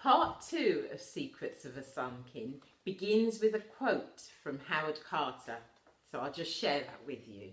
Part 2 of Secrets of a Sunken begins with a quote from Howard Carter, so I'll just share that with you.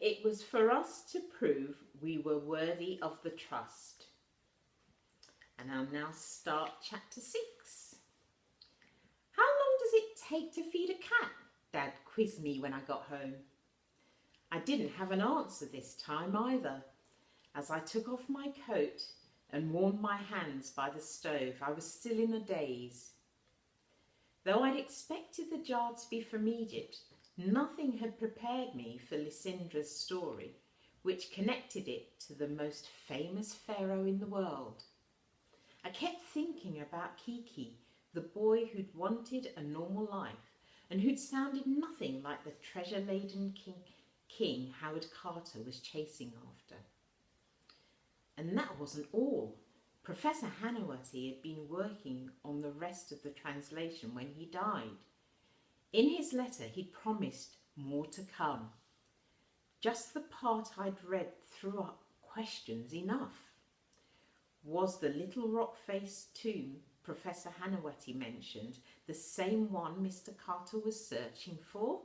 It was for us to prove we were worthy of the trust. And I'll now start chapter 6. How long does it take to feed a cat? Dad quizzed me when I got home. I didn't have an answer this time either. As I took off my coat and warmed my hands by the stove, I was still in a daze. Though I'd expected the jar to be from Egypt, nothing had prepared me for Lysindra's story, which connected it to the most famous pharaoh in the world. I kept thinking about Kiki, the boy who'd wanted a normal life and who'd sounded nothing like the treasure-laden king Howard Carter was chasing after. And that wasn't all. Professor Hanawati had been working on the rest of the translation when he died. In his letter, he'd promised more to come. Just the part I'd read threw up questions enough. Was the little rock-faced tomb Professor Hanawati mentioned the same one Mr. Carter was searching for?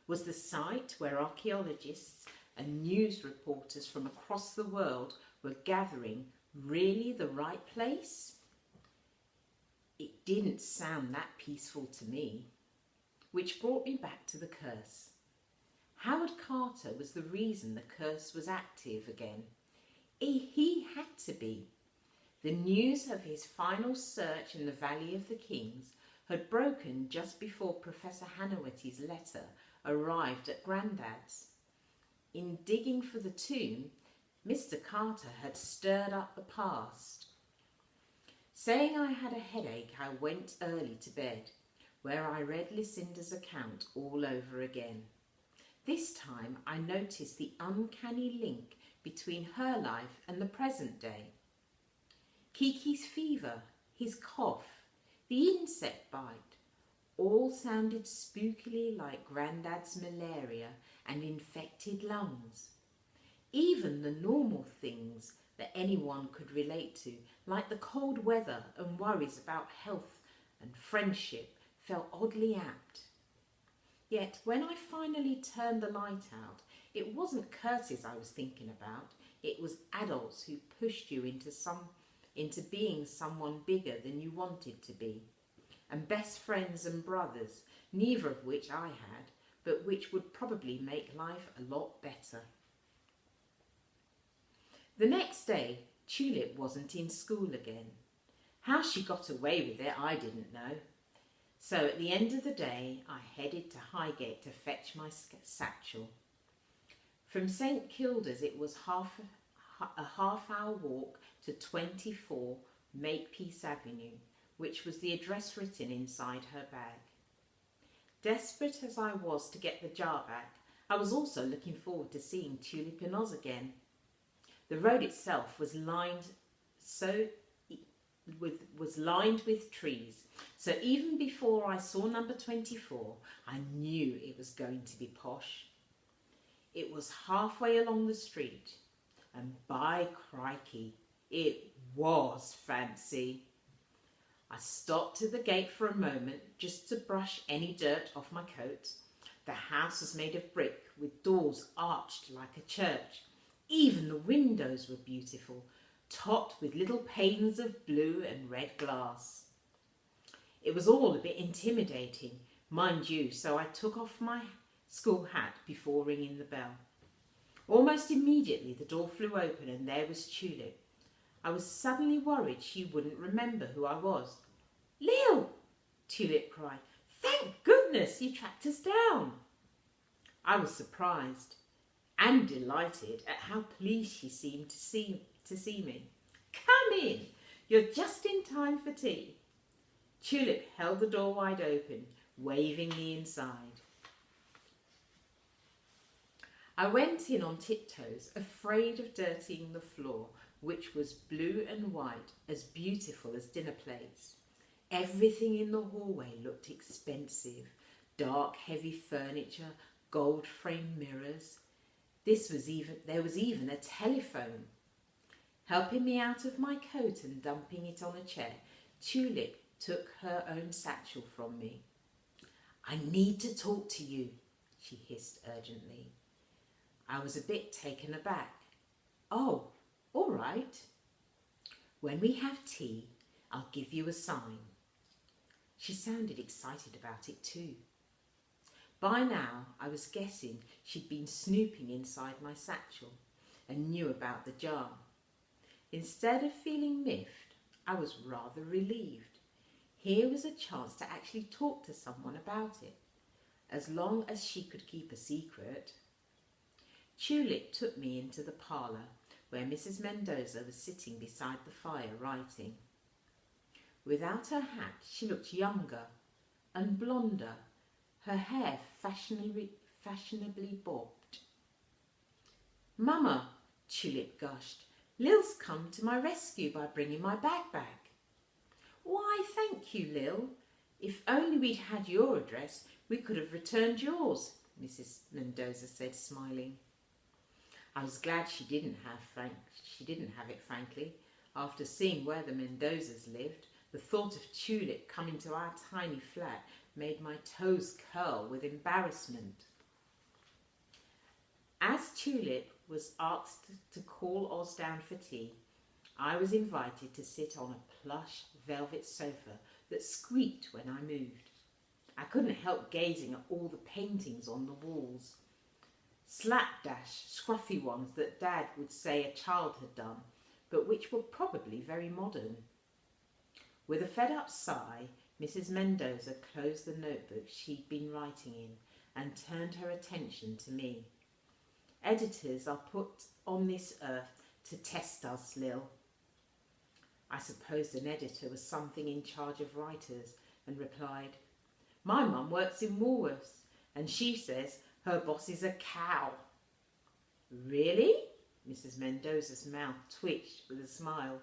Was the site where archaeologists and news reporters from across the world were gathering really the right place? It didn't sound that peaceful to me, which brought me back to the curse. Howard Carter was the reason the curse was active again. He had to be. The news of his final search in the Valley of the Kings had broken just before Professor Hanawati's letter arrived at Grandad's. In digging for the tomb, Mr. Carter had stirred up the past. Saying I had a headache, I went early to bed, where I read Lysindra's account all over again. This time I noticed the uncanny link between her life and the present day. Kiki's fever, his cough, the insect bite, all sounded spookily like Grandad's malaria and infected lungs. Even the normal things that anyone could relate to, like the cold weather and worries about health and friendship, felt oddly apt. Yet when I finally turned the light out, it wasn't curses I was thinking about. It was adults who pushed you into being someone bigger than you wanted to be. And best friends and brothers, neither of which I had, but which would probably make life a lot better. The next day, Tulip wasn't in school again. How she got away with it, I didn't know. So at the end of the day, I headed to Highgate to fetch my satchel. From St Kilda's, it was a half-hour walk to 24 Makepeace Avenue, which was the address written inside her bag. Desperate as I was to get the jar back, I was also looking forward to seeing Tulip and Oz again. The road itself was lined with trees, so even before I saw number 24, I knew it was going to be posh. It was halfway along the street, and by crikey, it was fancy. I stopped at the gate for a moment just to brush any dirt off my coat. The house was made of brick with doors arched like a church. Even the windows were beautiful, topped with little panes of blue and red glass. It was all a bit intimidating, mind you, so I took off my school hat before ringing the bell. Almost immediately the door flew open and there was Tulip. I was suddenly worried she wouldn't remember who I was. "Lil!" Tulip cried. "Thank goodness you tracked us down." I was surprised and delighted at how pleased she seemed to see me. "Come in, you're just in time for tea." Tulip held the door wide open, waving me inside. I went in on tiptoes, afraid of dirtying the floor, which was blue and white, as beautiful as dinner plates. Everything in the hallway looked expensive. Dark, heavy furniture, gold-framed mirrors. There was even a telephone. Helping me out of my coat and dumping it on a chair, Tulip took her own satchel from me. "I need to talk to you," she hissed urgently. I was a bit taken aback. "Oh, all right. When we have tea, I'll give you a sign." She sounded excited about it too. By now, I was guessing she'd been snooping inside my satchel and knew about the jar. Instead of feeling miffed, I was rather relieved. Here was a chance to actually talk to someone about it, as long as she could keep a secret. Tulip took me into the parlour, where Mrs. Mendoza was sitting beside the fire writing. Without her hat, she looked younger and blonder, her hair fashionably bobbed. "Mama," Tulip gushed, "Lil's come to my rescue by bringing my bag back." "Why, thank you, Lil. If only we'd had your address, we could have returned yours," Mrs. Mendoza said, smiling. I was glad she didn't have it, frankly. After seeing where the Mendozas lived, the thought of Tulip coming to our tiny flat made my toes curl with embarrassment. As Tulip was asked to call Oz down for tea, I was invited to sit on a plush velvet sofa that squeaked when I moved. I couldn't help gazing at all the paintings on the walls. Slapdash, scruffy ones that Dad would say a child had done, but which were probably very modern. With a fed-up sigh, Mrs. Mendoza closed the notebook she'd been writing in and turned her attention to me. "Editors are put on this earth to test us, Lil." I supposed an editor was something in charge of writers and replied, "My mum works in Woolworths and she says her boss is a cow." "Really?" Mrs. Mendoza's mouth twitched with a smile.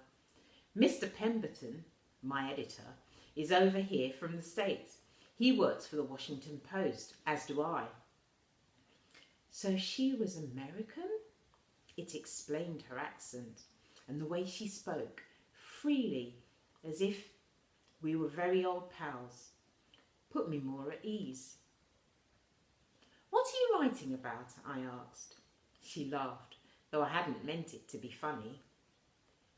"Mr. Pemberton, my editor, is over here from the States. He works for the Washington Post, as do I." So she was American? It explained her accent and the way she spoke, freely, as if we were very old pals. Put me more at ease. "What are you writing about?" I asked. She laughed, though I hadn't meant it to be funny.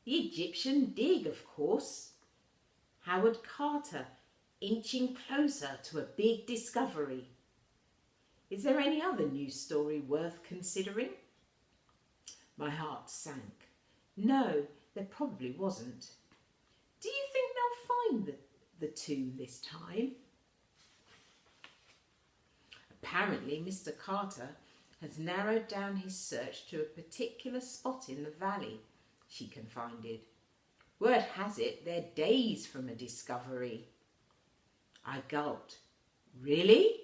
"The Egyptian dig, of course. Howard Carter inching closer to a big discovery. Is there any other news story worth considering?" My heart sank. No, there probably wasn't. "Do you think they'll find the tomb this time?" "Apparently Mr. Carter has narrowed down his search to a particular spot in the valley," she confided. "Word has it they're days from a discovery." I gulped. "Really?"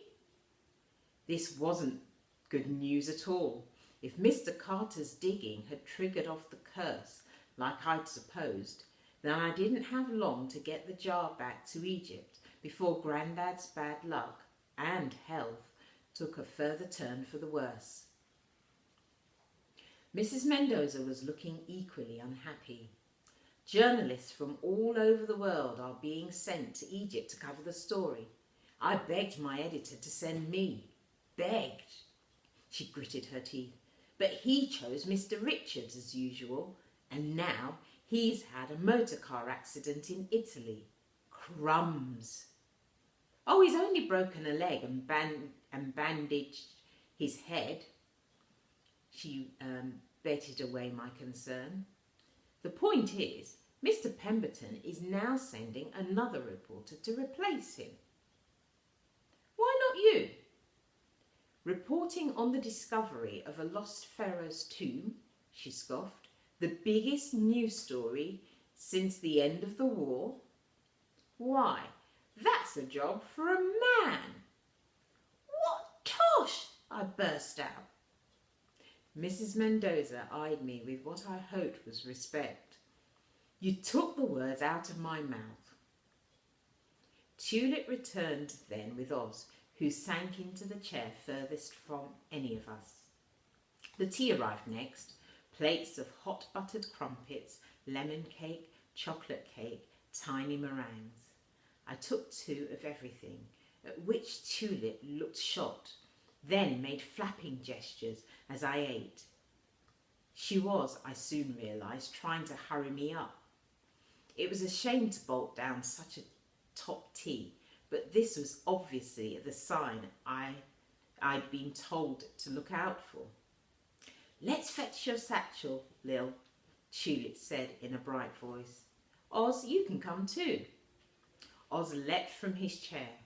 This wasn't good news at all. If Mr. Carter's digging had triggered off the curse, like I'd supposed, then I didn't have long to get the jar back to Egypt before Grandad's bad luck and health took a further turn for the worse. Mrs. Mendoza was looking equally unhappy. "Journalists from all over the world are being sent to Egypt to cover the story. I begged my editor to send me. Begged." She gritted her teeth. "But he chose Mr. Richards as usual, and now he's had a motor car accident in Italy. Crumbs. Oh, he's only broken a leg and bandaged his head." She betted away my concern. "The point is, Mr. Pemberton is now sending another reporter to replace him." "Why not you?" "Reporting on the discovery of a lost pharaoh's tomb," she scoffed. "The biggest news story since the end of the war. Why, that's a job for a man." "What tosh!" I burst out. Mrs. Mendoza eyed me with what I hoped was respect. "You took the words out of my mouth." Tulip returned then with Oz, who sank into the chair furthest from any of us. The tea arrived next, plates of hot buttered crumpets, lemon cake, chocolate cake, tiny meringues. I took 2 of everything, at which Tulip looked shocked, then made flapping gestures as I ate. She was, I soon realised, trying to hurry me up. It was a shame to bolt down such a top tea, but this was obviously the sign I'd been told to look out for. "Let's fetch your satchel, Lil," Tulip said in a bright voice. "Oz, you can come too." Oz leapt from his chair.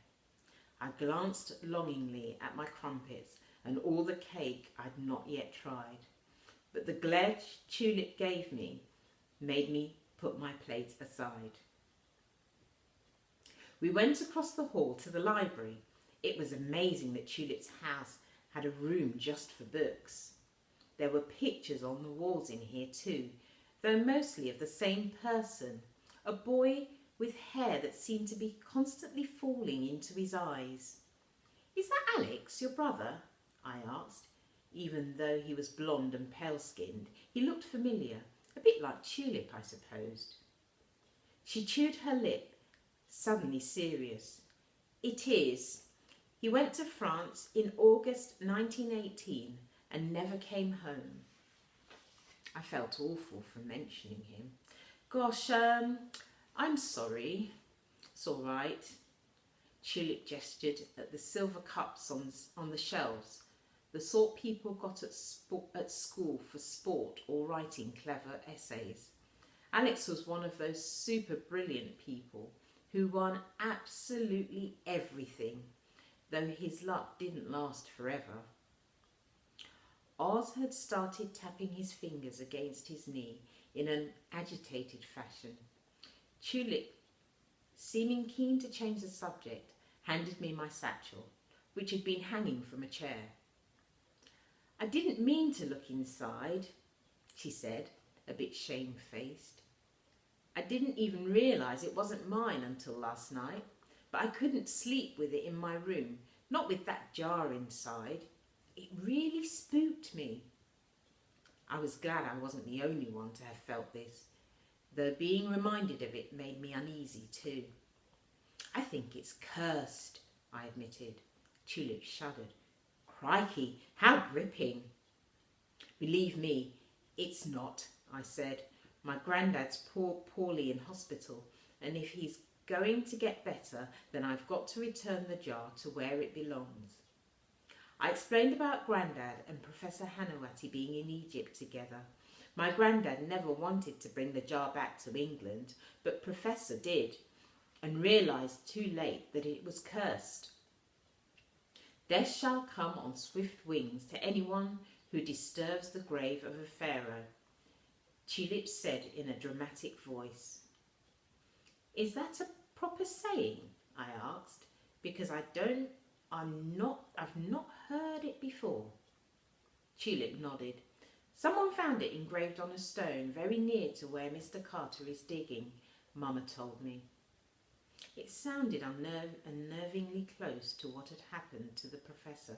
I glanced longingly at my crumpets and all the cake I'd not yet tried, but the glare Tulip gave me made me put my plate aside. We went across the hall to the library. It was amazing that Tulip's house had a room just for books. There were pictures on the walls in here too, though mostly of the same person, a boy with hair that seemed to be constantly falling into his eyes. "Is that Alex, your brother?" I asked. Even though he was blonde and pale-skinned, he looked familiar, a bit like Tulip, I supposed. She chewed her lip, suddenly serious. "It is. He went to France in August 1918 and never came home." I felt awful for mentioning him. "Gosh, I'm sorry." "It's all right." Tulip gestured at the silver cups on the shelves, the sort people got at school for sport or writing clever essays. Alex was one of those super brilliant people who won absolutely everything, though his luck didn't last forever. Oz had started tapping his fingers against his knee in an agitated fashion. Tulip, seeming keen to change the subject, handed me my satchel, which had been hanging from a chair. "I didn't mean to look inside," she said, a bit shamefaced. "I didn't even realise it wasn't mine until last night, but I couldn't sleep with it in my room, not with that jar inside. It really spooked me." I was glad I wasn't the only one to have felt this, though being reminded of it made me uneasy too. "I think it's cursed," I admitted. Tulip shuddered. "Crikey, how gripping." "Believe me, it's not," I said. "My granddad's poorly in hospital, and if he's going to get better, then I've got to return the jar to where it belongs." I explained about Grandad and Professor Hanawati being in Egypt together. My Grandad never wanted to bring the jar back to England, but Professor did, and realised too late that it was cursed. "Death shall come on swift wings to anyone who disturbs the grave of a pharaoh," Tulip said in a dramatic voice. "Is that a proper saying?" I asked, because I've not heard it before. Tulip nodded. "Someone found it engraved on a stone very near to where Mr. Carter is digging," Mama told me. It sounded unnervingly close to what had happened to the professor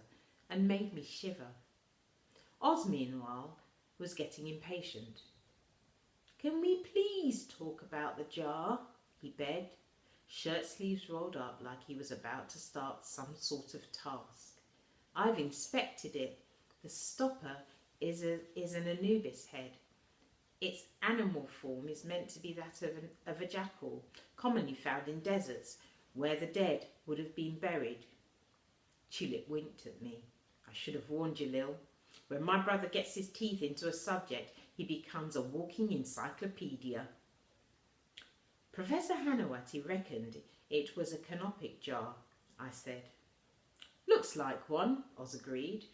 and made me shiver. Oz, meanwhile, was getting impatient. "Can we please talk about the jar?" he begged, shirt sleeves rolled up like he was about to start some sort of task. "I've inspected it. The stopper is an Anubis head. Its animal form is meant to be that of a jackal, commonly found in deserts, where the dead would have been buried." Tulip winked at me. "I should have warned you, Lil. When my brother gets his teeth into a subject, he becomes a walking encyclopedia." "Professor Hanawati reckoned it was a canopic jar," I said. "Looks like one," Oz agreed.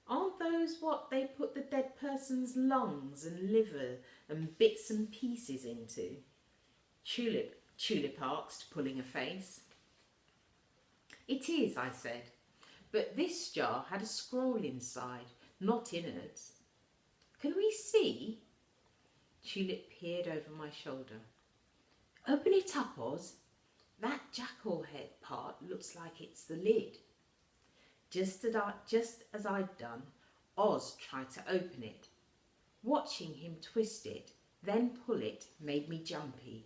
"Aren't those what they put the dead person's lungs and liver and bits and pieces into?" Tulip asked, pulling a face. "It is," I said, "but this jar had a scroll inside, not innards." "Can we see?" Tulip peered over my shoulder. "Open it up, Oz. That jackal head part looks like it's the lid." Just as I'd done, Oz tried to open it. Watching him twist it, then pull it, made me jumpy,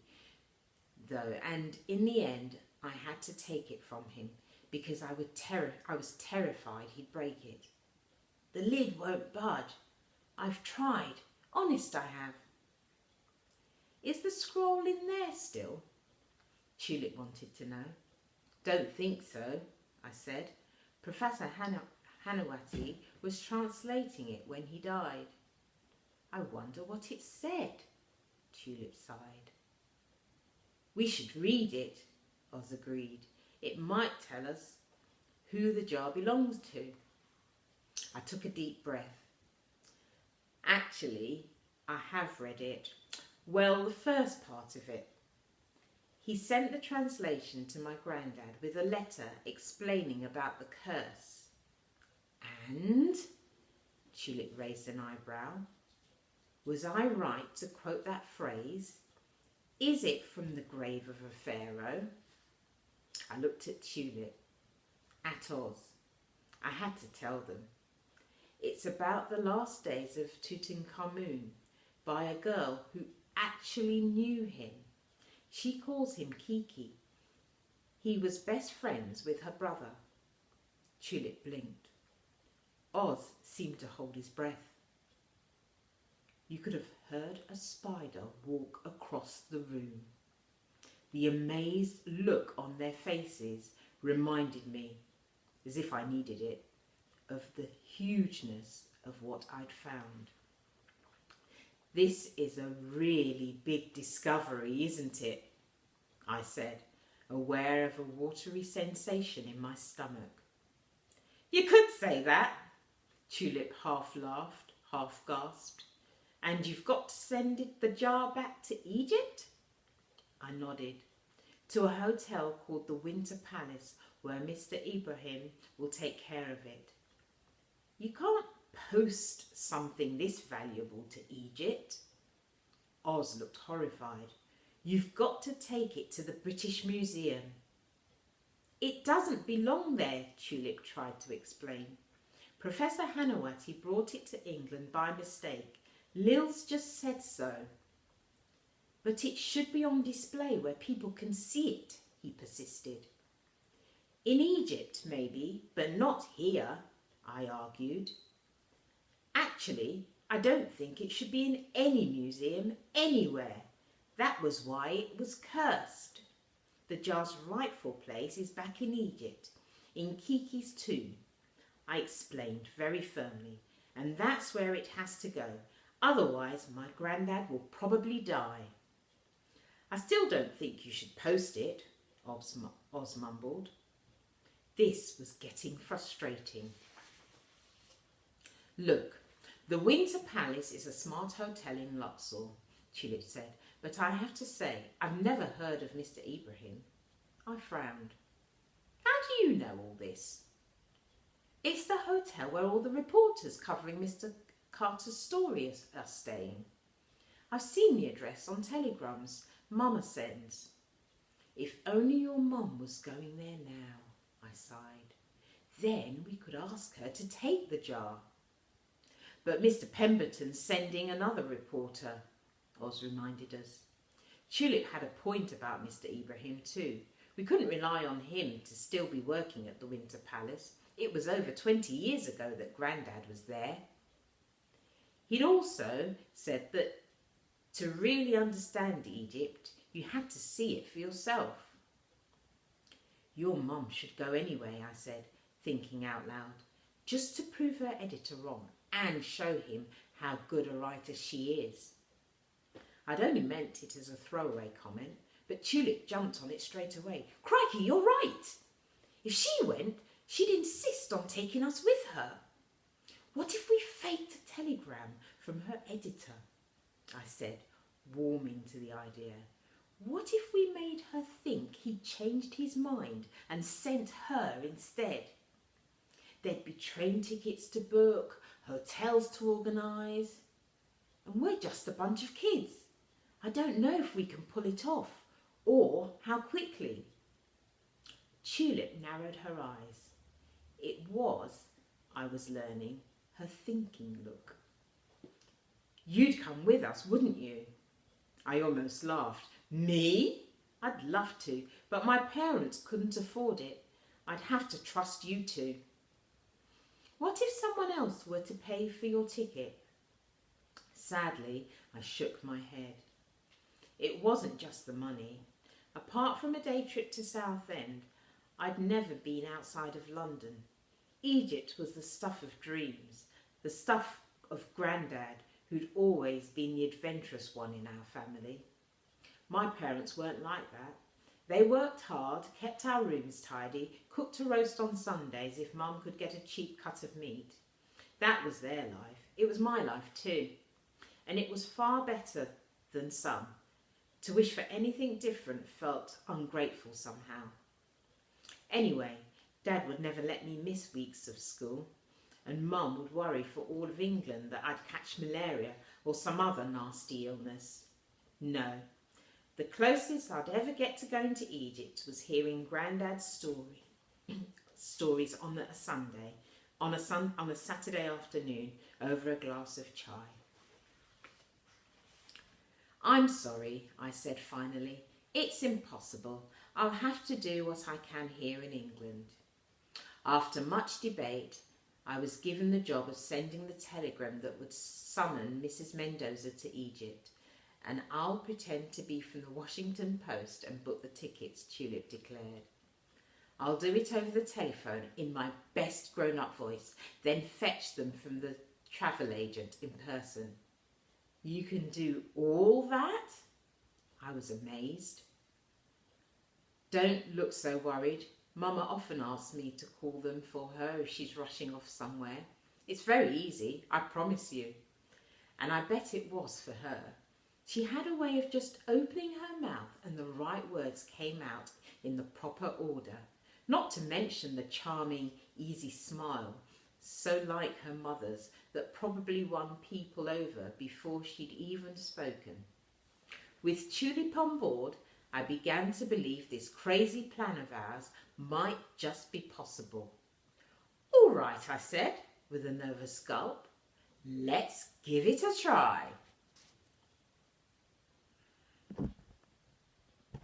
though, and in the end I had to take it from him because I was terrified he'd break it. The lid won't budge. I've tried. Honest I have. Is the scroll in there still? Tulip wanted to know. Don't think so, I said. Professor Hanawati was translating it when he died. I wonder what it said, Tulip sighed. We should read it, Oz agreed. It might tell us who the jar belongs to. I took a deep breath. Actually, I have read it. Well, the first part of it. He sent the translation to my granddad with a letter explaining about the curse. And, Tulip raised an eyebrow, was I right to quote that phrase? Is it from the grave of a pharaoh? I looked at Tulip, at Oz. I had to tell them. It's about the last days of Tutankhamun by a girl who actually knew him. She calls him Kiki. He was best friends with her brother. Tulip blinked. Oz seemed to hold his breath. You could have heard a spider walk across the room. The amazed look on their faces reminded me, as if I needed it, of the hugeness of what I'd found. This is a really big discovery, isn't it? I said, aware of a watery sensation in my stomach. You could say that, Tulip half laughed, half gasped. And you've got to send the jar back to Egypt? I nodded. To a hotel called the Winter Palace, where Mr. Ibrahim will take care of it. You can't post something this valuable to Egypt. Oz looked horrified. You've got to take it to the British Museum. It doesn't belong there, Tulip tried to explain. Professor Hanawati brought it to England by mistake. Lil's just said so. But it should be on display where people can see it, he persisted. In Egypt, maybe, but not here, I argued. Actually, I don't think it should be in any museum, anywhere. That was why it was cursed. The jar's rightful place is back in Egypt, in Kiki's tomb, I explained very firmly, and that's where it has to go. Otherwise, my granddad will probably die. I still don't think you should post it, Oz mumbled. This was getting frustrating. Look, the Winter Palace is a smart hotel in Luxor, Tulip said, but I have to say, I've never heard of Mr. Ibrahim. I frowned. How do you know all this? It's the hotel where all the reporters covering Mr. Carter's story are staying. I've seen the address on telegrams Mama sends. If only your mum was going there now, I sighed. Then we could ask her to take the jar. But Mr. Pemberton's sending another reporter, Oz reminded us. Tulip had a point about Mr. Ibrahim too. We couldn't rely on him to still be working at the Winter Palace. It was over 20 years ago that Grandad was there. He'd also said that to really understand Egypt, you had to see it for yourself. Your mum should go anyway, I said, thinking out loud, just to prove her editor wrong and show him how good a writer she is. I'd only meant it as a throwaway comment, but Tulip jumped on it straight away. Crikey, you're right! If she went, she'd insist on taking us with her. What if we faked a telegram from her editor? I said, warming to the idea. What if we made her think he'd changed his mind and sent her instead? There'd be train tickets to book, hotels to organise, and we're just a bunch of kids. I don't know if we can pull it off, or how quickly. Tulip narrowed her eyes. It was, I was learning, her thinking look. You'd come with us, wouldn't you? I almost laughed. Me? I'd love to, but my parents couldn't afford it. I'd have to trust you two. What if someone else were to pay for your ticket? Sadly, I shook my head. It wasn't just the money. Apart from a day trip to Southend, I'd never been outside of London. Egypt was the stuff of dreams, the stuff of Grandad, who'd always been the adventurous one in our family. My parents weren't like that. They worked hard, kept our rooms tidy, cooked a roast on Sundays if Mum could get a cheap cut of meat. That was their life. It was my life too. And it was far better than some. To wish for anything different felt ungrateful somehow. Anyway, Dad would never let me miss weeks of school, and Mum would worry for all of England that I'd catch malaria or some other nasty illness. No, the closest I'd ever get to going to Egypt was hearing Grandad's stories on a Sunday, on a Saturday afternoon over a glass of chai. I'm sorry, I said finally. It's impossible. I'll have to do what I can here in England. After much debate, I was given the job of sending the telegram that would summon Mrs. Mendoza to Egypt, and I'll pretend to be from the Washington Post and book the tickets, Tulip declared. I'll do it over the telephone in my best grown-up voice, then fetch them from the travel agent in person. You can do all that? I was amazed. Don't look so worried. Mama often asks me to call them for her if she's rushing off somewhere. It's very easy, I promise you. And I bet it was for her. She had a way of just opening her mouth and the right words came out in the proper order. Not to mention the charming, easy smile, so like her mother's, that probably won people over before she'd even spoken. With Tulip on board, I began to believe this crazy plan of ours might just be possible. All right, I said, with a nervous gulp. Let's give it a try.